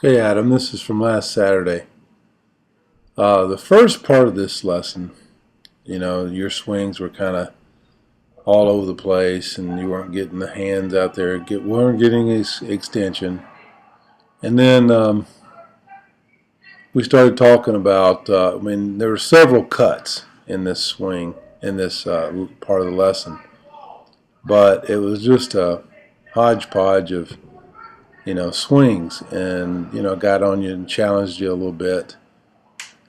Okay, Adam, this is from last Saturday. The first part of this lesson, your swings were kind of all over the place and you weren't getting the hands out there, weren't getting extension. And then we started talking about, there were several cuts in this swing, in this part of the lesson. But it was just a hodgepodge of, swings and, got on you and challenged you a little bit.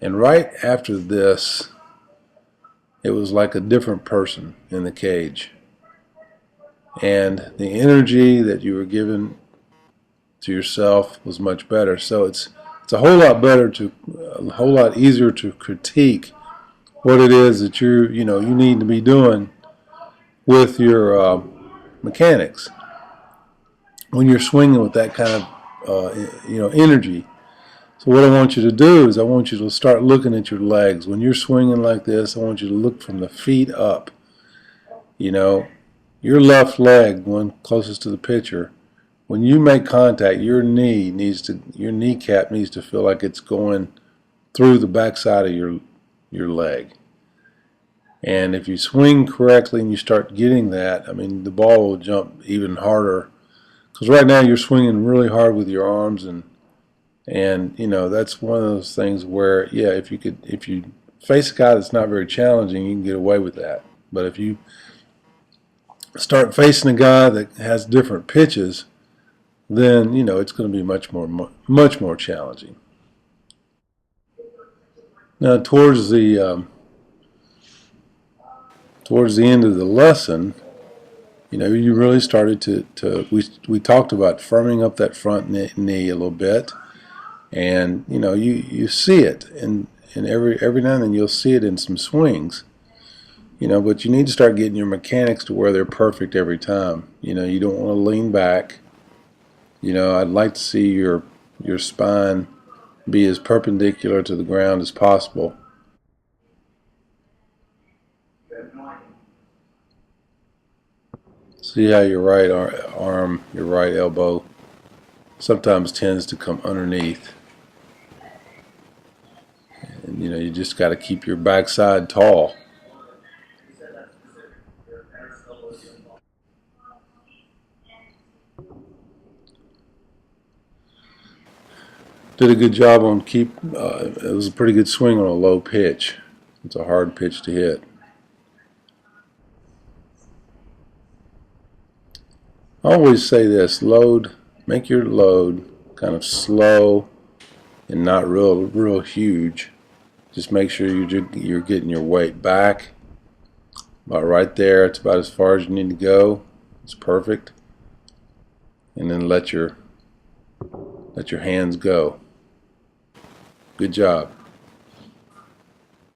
And right after this, it was like a different person in the cage. And the energy that you were giving to yourself was much better. So it's a whole lot a whole lot easier to critique what it is that you need to be doing with your mechanics when you're swinging with that kind of energy. So what I want you to do is I want you to start looking at your legs. When you're swinging like this, I want you to look from the feet up. Your left leg, one closest to the pitcher, when you make contact, your kneecap needs to feel like it's going through the backside of your leg. And if you swing correctly and you start getting that, the ball will jump even harder. Because right now you're swinging really hard with your arms and that's one of those things where, yeah, if you face a guy that's not very challenging, you can get away with that. But if you start facing a guy that has different pitches, then it's going to be much more challenging. Now, towards the end of the lesson, you really started to we talked about firming up that front knee a little bit. And you see it and every now and then you'll see it in some swings, but you need to start getting your mechanics to where they're perfect every time. You don't want to lean back. I'd like to see your spine be as perpendicular to the ground as possible. See how your right arm, your right elbow sometimes tends to come underneath. And you just got to keep your backside tall. Did a good job on it was a pretty good swing on a low pitch. It's a hard pitch to hit. I always say this: make your load kind of slow and not real huge. Just make sure you're getting your weight back about right there. It's about as far as you need to go. It's perfect. And then let your hands go. Good job.